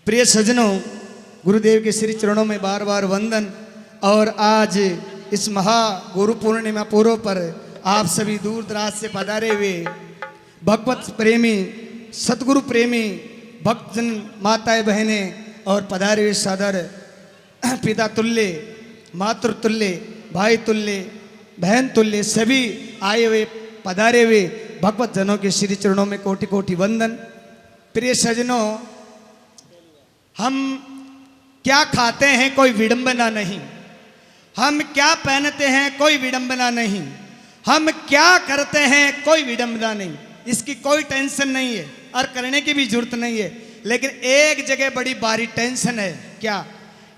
प्रिय सज्जनों, गुरुदेव के श्री चरणों में बार बार वंदन। और आज इस महा गुरु पूर्णिमा पूर्व पर आप सभी दूर दराज से पधारे हुए भगवत प्रेमी, सतगुरु प्रेमी भक्तजन, माताएं बहनें और पधारे हुए सादर पिता तुल्य, मातृ तुल्य, भाई तुल्य, बहन तुल्य सभी आए हुए पधारे हुए भगवत जनों के श्री चरणों में कोटि कोटि वंदन। प्रिय सज्जनों, हम क्या खाते हैं कोई विडंबना नहीं, हम क्या पहनते हैं कोई विडंबना नहीं, हम क्या करते हैं कोई विडंबना नहीं, इसकी कोई टेंशन नहीं है और करने की भी जरूरत नहीं है। लेकिन एक जगह बड़ी भारी टेंशन है, क्या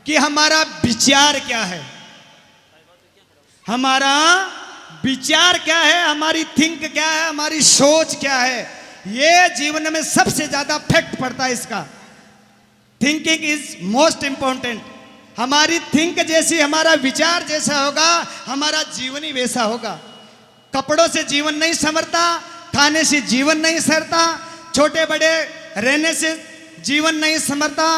कि हमारा विचार क्या है, हमारा विचार क्या है, हमारी थिंक क्या है, हमारी सोच क्या है। ये जीवन में सबसे ज्यादा फैक्ट पड़ता है इसका। Thinking is most important. हमारी थिंक जैसी, हमारा विचार जैसा होगा, हमारा जीवन ही वैसा होगा। कपड़ों से जीवन नहीं संवरता, खाने से जीवन नहीं सरता, छोटे बड़े रहने से जीवन नहीं संवरता,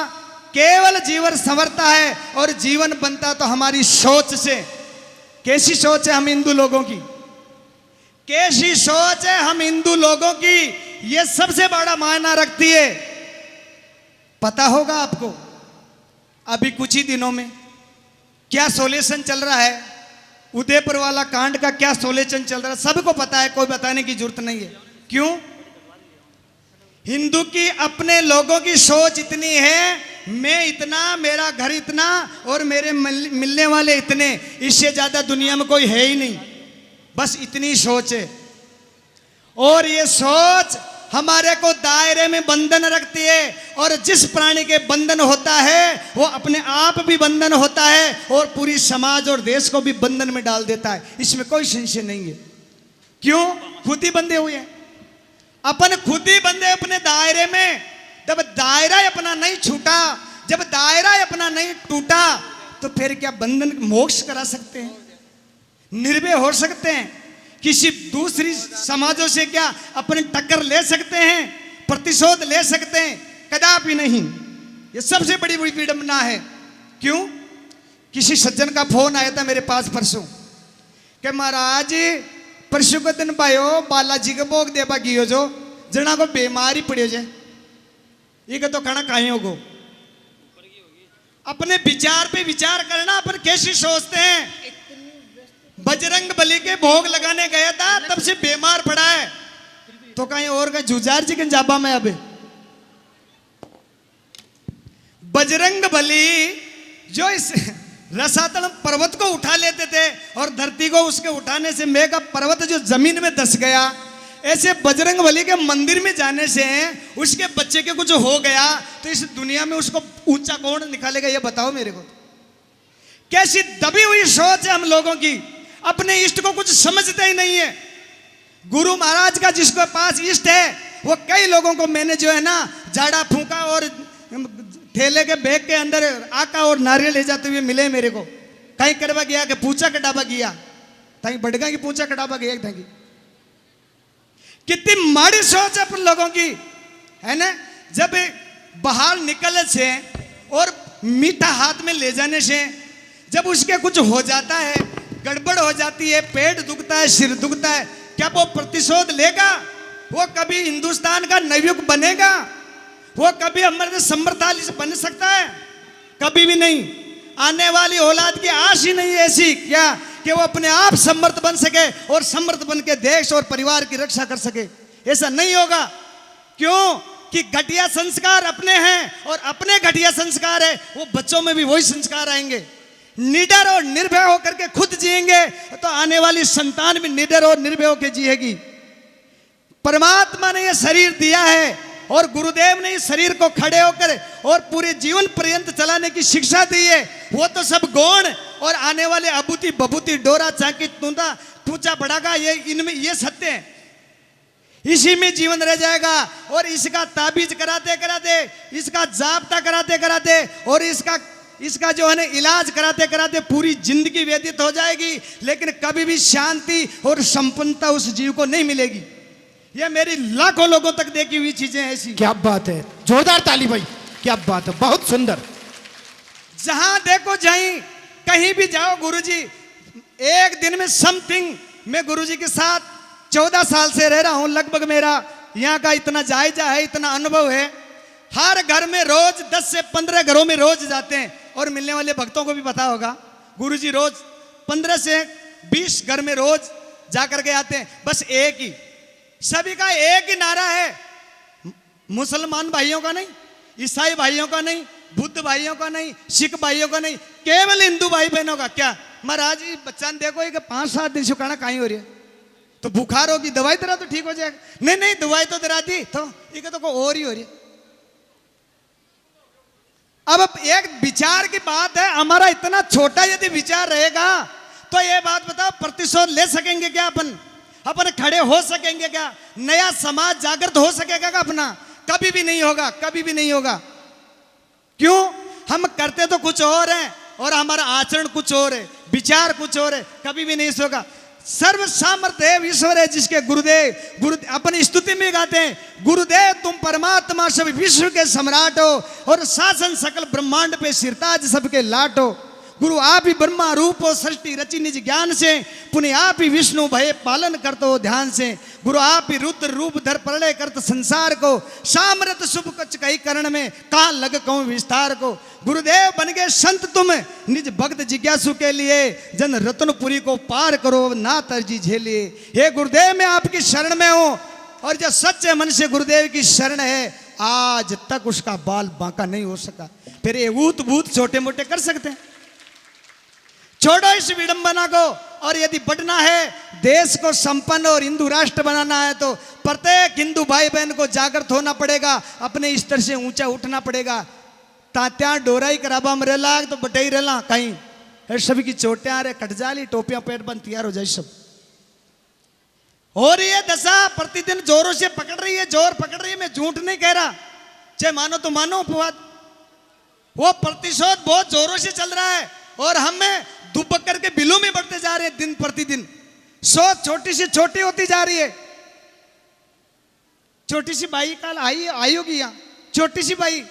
केवल जीवन संवरता है और जीवन बनता तो हमारी सोच से। कैसी सोच है हम हिंदू लोगों की, कैसी सोच है हम हिंदू लोगों की, ये सबसे बड़ा मायना रखती है। पता होगा आपको अभी कुछ ही दिनों में क्या सोल्यूशन चल रहा है, उदयपुर वाला कांड का क्या सोल्यूशन चल रहा है, सबको पता है, कोई बताने की जरूरत नहीं है। क्यों? हिंदू की अपने लोगों की सोच इतनी है, मैं इतना, मेरा घर इतना और मेरे मिलने वाले इतने, इससे ज्यादा दुनिया में कोई है ही नहीं, बस इतनी सोच है। और ये सोच हमारे को दायरे में बंधन रखती है, और जिस प्राणी के बंधन होता है वो अपने आप भी बंधन होता है और पूरी समाज और देश को भी बंधन में डाल देता है, इसमें कोई संशय नहीं है। क्यों? खुद ही बंधे हुए हैं, अपन खुद ही बंधे अपने दायरे में। जब दायरा अपना नहीं छूटा, जब दायरा अपना नहीं टूटा, तो फिर क्या बंधन मोक्ष करा सकते हैं, निर्भय हो सकते हैं, किसी दूसरी समाजों से क्या अपने टक्कर ले सकते हैं, प्रतिशोध ले सकते हैं? कदापि नहीं। ये सबसे बड़ी बड़ी विडंबना है। क्यों? किसी सज्जन का फोन आया था मेरे पास परसों कि महाराज परसों के दिन भाइयों बालाजी के भोग देवा गियो जो जना को बीमारी पड़ियो जाए, ये तो खाना खाए होगो। अपने विचार पे विचार करना, अपन कैसे सोचते हैं। बजरंग बली के भोग लगाने गया था, तब से बीमार पड़ा है, तो कहीं और कहीं जुजार जी के जाबा में। अब बजरंग बली जो इस रसातल पर्वत को उठा लेते थे और धरती को उसके उठाने से मेघा पर्वत जो जमीन में धस गया, ऐसे बजरंग बली के मंदिर में जाने से उसके बच्चे के कुछ हो गया, तो इस दुनिया में उसको ऊंचा कौन निकालेगा? ये बताओ मेरे को। कैसी दबी हुई सोच है हम लोगों की, अपने इष्ट को कुछ समझते ही नहीं है। गुरु महाराज का जिसके पास इष्ट है, वो कई लोगों को मैंने जो है ना झाड़ा फूका और ठेले के बैग के अंदर आका और नारियल ले जाते हुए मिले मेरे को। कहीं करवा गया कि पूछा कटाबा गया, कहीं बड़गा की पूछा कटाबा गया था। कितनी माड़ी सोच है अपन लोगों की, है ना। जब बाहर निकलने से और मीठा हाथ में ले जाने से जब उसके कुछ हो जाता है, गड़बड़ हो जाती है, पेट दुखता है, सिर दुखता है, क्या वो प्रतिशोध लेगा? वो कभी हिंदुस्तान का नवयुग बनेगा? वो कभी हमारे समर्थाली से बन सकता है? कभी भी नहीं। आने वाली औलाद की आश ही नहीं ऐसी क्या कि वो अपने आप समर्थ बन सके और समर्थ बन के देश और परिवार की रक्षा कर सके। ऐसा नहीं होगा। क्यों? कि घटिया संस्कार अपने हैं और अपने घटिया संस्कार है, वो बच्चों में भी वही संस्कार आएंगे। निडर और निर्भय होकर के खुद जिएंगे तो आने वाली संतान भी निडर और निर्भय होकर जिएगी। परमात्मा ने यह शरीर दिया है और गुरुदेव ने इस शरीर को खड़े होकर और पूरे जीवन पर्यंत चलाने की शिक्षा दी है। वो तो सब गौण और आने वाले अबूती बबूती डोरा चाकी तूंदा टूचा पड़ागा, ये इनमें ये सत्य है, इसी में जीवन रह जाएगा। और इसका ताबीज कराते कराते, इसका जाब्ता कराते कराते और इसका जो है ना इलाज कराते कराते पूरी जिंदगी व्यतीत हो जाएगी, लेकिन कभी भी शांति और संपन्नता उस जीव को नहीं मिलेगी। यह मेरी लाखों लोगों तक देखी हुई चीजें ऐसी। क्या बात है, जोरदार ताली भाई। क्या बात है, बहुत सुंदर। जहां देखो जाई, कहीं भी जाओ गुरुजी, एक दिन में समथिंग। मैं गुरुजी के साथ 14 साल से रह रहा हूं लगभग, मेरा यहाँ का इतना जायजा है, इतना अनुभव है। हर घर में रोज 10 से 15 घरों में रोज जाते हैं, और मिलने वाले भक्तों को भी पता होगा, गुरुजी रोज 15 से 20 घर में रोज जाकर के आते हैं। बस एक ही, सभी का एक ही नारा है, मुसलमान भाइयों का नहीं, ईसाई भाइयों का नहीं, बुद्ध भाइयों का नहीं, सिख भाइयों का नहीं, केवल हिंदू भाई बहनों का। क्या महाराज जी बच्चा ने देखो कि 5-7 दिन से खाना कहीं हो रही है, तो बुखार होगी, दवाई दरा तो ठीक हो जाएगा। नहीं नहीं, दवाई तो दरा दी, तो ये तो कोई और ही हो रही है। अब एक विचार की बात है, हमारा इतना छोटा यदि विचार रहेगा तो ये बात बताओ, प्रतिशोध ले सकेंगे क्या? अपन खड़े हो सकेंगे क्या? नया समाज जागृत हो सकेगा क्या अपना? कभी भी नहीं होगा, कभी भी नहीं होगा। क्यों? हम करते तो कुछ और हैं और हमारा आचरण कुछ और है, विचार कुछ और है, कभी भी नहीं होगा। सर्व सामर्थ्य ईश्वर है जिसके गुरु अपन स्तुति में गाते हैं, गुरुदेव तुम परमात्मा सब विश्व के सम्राट हो, और शासन सकल ब्रह्मांड पे सिरताज सबके लाट हो। गुरु आप ही ब्रह्मा रूप हो, सृष्टि रची निज ज्ञान से, पुण्य आप ही विष्णु भय पालन करते हो ध्यान से। गुरु आप ही रुद्र रूप धर प्रलय करत संसार को, सामरत शुभ कच कही करण में, कहाँ लग कहूं विस्तार को। गुरुदेव बन गए संत तुम निज भक्त जिज्ञासु के लिए, जन रत्नपुरी को पार करो ना तरजी झेलिए। हे गुरुदेव मैं आपकी शरण में हूँ, और जो सच्चे मन से गुरुदेव की शरण है, आज तक उसका बाल बांका नहीं हो सका। फिर ये ऊत भूत छोटे मोटे कर सकते हैं, छोड़ो इस विडंबना को। और यदि बढ़ना है, देश को संपन्न और हिंदू राष्ट्र बनाना है, तो प्रत्येक हिंदू भाई बहन को जागृत होना पड़ेगा, अपने स्तर से ऊंचा उठना पड़ेगा। तात्या डोराई कराबा में रेला तो बटाई रेला कहीं, सभी की चोटियां रे कटजाली, टोपियां पेट बंद तैयार हो जाए सब। हो रही है दशा, प्रतिदिन जोरों से पकड़ रही है, जोर पकड़ रही है। मैं झूठ नहीं कह रहा, चाहे मानो तो मानो अपवाद। वो प्रतिशोध बहुत जोरों से चल रहा है, और हमें दुबक करके बिलों में बढ़ते जा रहे हैं दिन प्रतिदिन। सोच छोटी से छोटी होती जा रही है। छोटी सी बाई कल आई होगी यहाँ, छोटी सी बाई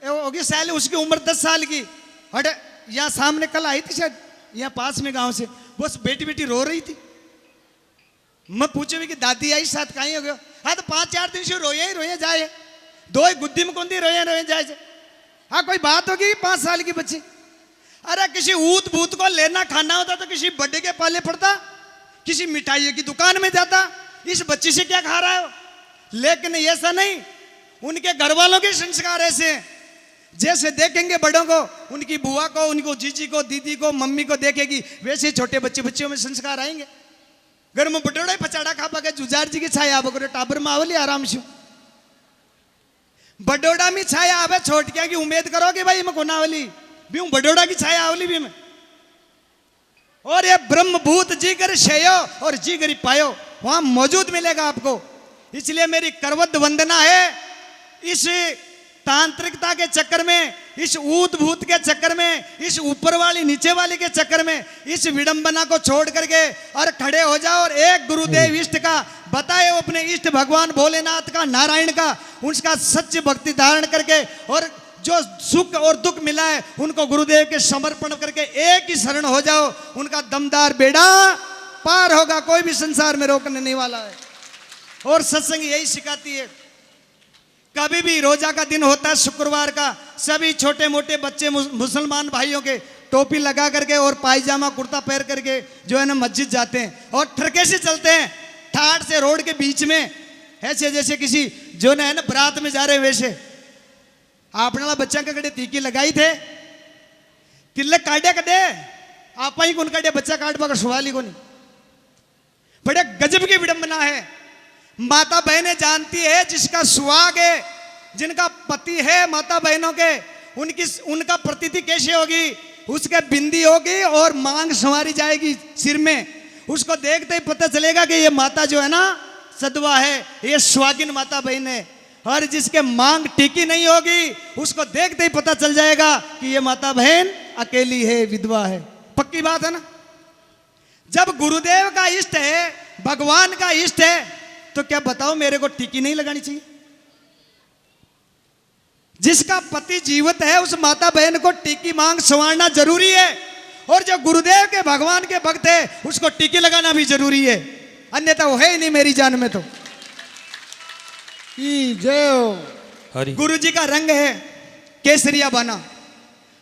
होगी साल, उसकी उम्र 10 साल की, और यहाँ सामने कल आई थी शायद, यहाँ पास में गांव से, बस बेटी बेटी रो रही थी। मैं पूछे भी कि दादी आई साथ कहीं हो गया? हाँ, तो 5-4 दिन से रोए ही रोए जाए, दो ही गुद्दी में कुंदी रोए जाए। हाँ, कोई बात होगी 5 साल की बच्ची। अरे किसी ऊत भूत को लेना खाना होता तो किसी बड्डे के पाले पड़ता, किसी मिठाई की दुकान में जाता, इस बच्ची से क्या खा रहा है? लेकिन ऐसा नहीं, उनके घर वालों के संस्कार ऐसे हैं, जैसे देखेंगे बड़ों को, उनकी बुआ को, उनको जीजी को, दीदी को, मम्मी को देखेगी, वैसे ही छोटे बच्चियों में संस्कार आएंगे। घर में बटोड़ा पचाड़ा खा पाके जुजार जी की छाया आवे, टाबर में आवली आराम से बडोड़ा में छाया आवे, छोटिया की उम्मीद करोगे भाई मैं कोनावली भी हूं, बडोड़ा की छाया आवली भी मैं। और ये ब्रह्मभूत जी कर शेयो और जी करी पायो, वहां मौजूद मिलेगा आपको। इसलिए मेरी करवत वंदना है, इस तांत्रिकता के चक्कर में, इस ऊत भूत के चक्कर में, इस ऊपर वाली नीचे वाली के चक्कर में, इस विडंबना को छोड़ करके और खड़े हो जाओ, और एक गुरुदेव इष्ट का बताए, अपने इष्ट भगवान भोलेनाथ का, नारायण का, उसका सच्ची भक्ति धारण करके, और जो सुख और दुख मिला है उनको गुरुदेव के समर्पण करके एक ही शरण हो जाओ, उनका दमदार बेड़ा पार होगा, कोई भी संसार में रोकने नहीं वाला है। और सत्संग यही सिखाती है। कभी भी रोजा का दिन होता है शुक्रवार का, सभी छोटे मोटे बच्चे मुसलमान भाइयों के टोपी लगा करके और पायजामा कुर्ता पहन करके जो है ना मस्जिद जाते हैं, और ठरके से चलते हैं, ठाट से रोड के बीच में, ऐसे जैसे किसी जो है ना बारात में जा रहे वैसे। आपने बच्चा का कड़े तीकी लगाई थे, तिलक काटे कदे आप ही कौन काटे, बच्चा काट पाकर सवाल ही को नहीं। बड़े गजब की विडंबना है। माता बहनें जानती है जिसका सुहाग है, जिनका पति है माता बहनों के, उनका प्रतीति कैसे होगी, उसके बिंदी होगी और मांग संवारी जाएगी सिर में। उसको देखते ही पता चलेगा कि ये माता जो है ना सदवा है, ये सुहागिन माता बहन है। और जिसके मांग टिकी नहीं होगी, उसको देखते ही पता चल जाएगा कि ये माता बहन अकेली है, विधवा है। पक्की बात है ना। जब गुरुदेव का इष्ट है, भगवान का इष्ट है, तो क्या बताओ मेरे को टिकी नहीं लगानी चाहिए? जिसका पति जीवित है उस माता बहन को टीकी मांग संवारना जरूरी है, और जो गुरुदेव के भगवान के भक्त है उसको टीकी लगाना भी जरूरी है, अन्यथा वो है ही नहीं मेरी जान में। तो जय हो। गुरु जी का रंग है केसरिया बाना।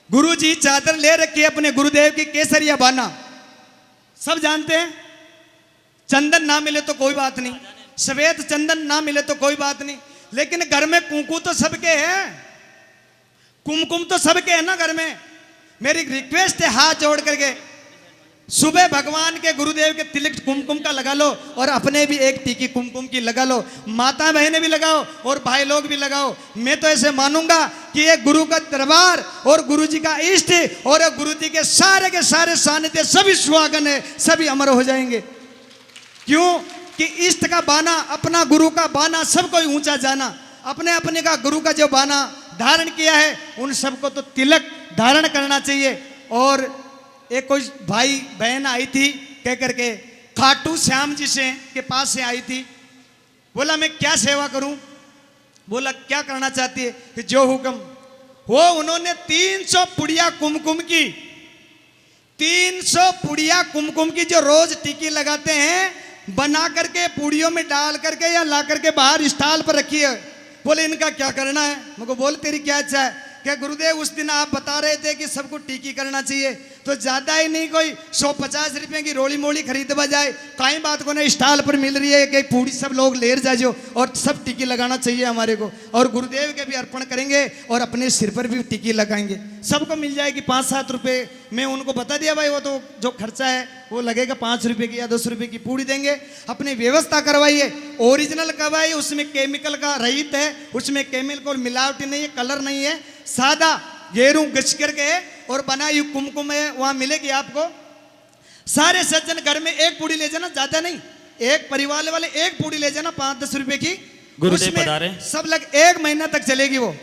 गुरु जी चादर ले रखी है अपने गुरुदेव की, केसरिया बाना सब जानते हैं। चंदन ना मिले तो कोई बात नहीं, श्वेत चंदन ना मिले तो कोई बात नहीं, लेकिन घर में कुंकू तो सबके है, कुमकुम तो सबके है ना घर में। मेरी रिक्वेस्ट है हाथ जोड़ करके सुबह भगवान के गुरुदेव के तिलक कुमकुम का लगा लो, और अपने भी एक टीकी कुमकुम की लगा लो, माता बहनें भी लगाओ और भाई लोग भी लगाओ। मैं तो ऐसे मानूंगा कि ये गुरु का दरबार और गुरु जी का इष्ट और गुरु जी के सारे सानिध्य सभी सुहागन है, सभी अमर हो जाएंगे। क्यों कि इष्ट का बाना, अपना गुरु का बाना सबको ऊंचा जाना, अपने अपने का गुरु का जो बाना धारण किया है उन सबको तो तिलक धारण करना चाहिए। और एक कोई भाई बहन आई थी कह करके खाटू श्याम जी से के पास से आई थी, बोला मैं क्या सेवा करूं, बोला क्या करना चाहती है कि जो हुक्म वो। उन्होंने 300 पुड़िया कुमकुम की, 300 पुड़िया कुमकुम की जो रोज टीकी लगाते हैं बना करके पूड़ियों में डाल करके या ला करके बाहर स्टॉल पर रखी है। बोले इनका क्या करना है, मुझको बोल तेरी क्या इच्छा है। क्या गुरुदेव उस दिन आप बता रहे थे कि सबको टीकी करना चाहिए, तो ज्यादा ही नहीं कोई 150 रुपए की रोली मोली खरीदवा जाए, कहीं बात को ना स्टॉल पर मिल रही है कि पूरी सब लोग ले जाओ और सब टीकी लगाना चाहिए हमारे को, और गुरुदेव के भी अर्पण करेंगे और अपने सिर पर भी टीकी लगाएंगे, सबको मिल जाएगी 5-7 रुपए में। उनको बता दिया भाई वो तो जो खर्चा है वो लगेगा 5 रुपए की या 10 रुपए की पूड़ी देंगे। अपनी व्यवस्था करवाइए, ओरिजिनल करवाइए, उसमें केमिकल का रहित है, उसमें केमिकल मिलावटी नहीं है, कलर नहीं है, सादा गेरू गच करके और बनाई कुमकुम है वहां मिलेगी आपको। सारे सज्जन घर में एक पूड़ी ले जाना, ज्यादा नहीं, एक परिवार वाले एक पूड़ी ले जाना 5-10 रुपए की, गुरुदेव पधारे। सब लग 1 महीना तक चलेगी वो।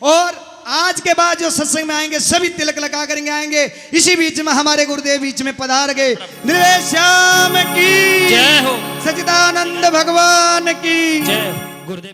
और आज के बाद जो सत्संग में आएंगे सभी तिलक लगा करेंगे आएंगे। इसी बीच में हमारे गुरुदेव बीच में पधार गए। निर्वेश श्याम की जय हो, सच्चिदानंद भगवान की जय गुरुदेव।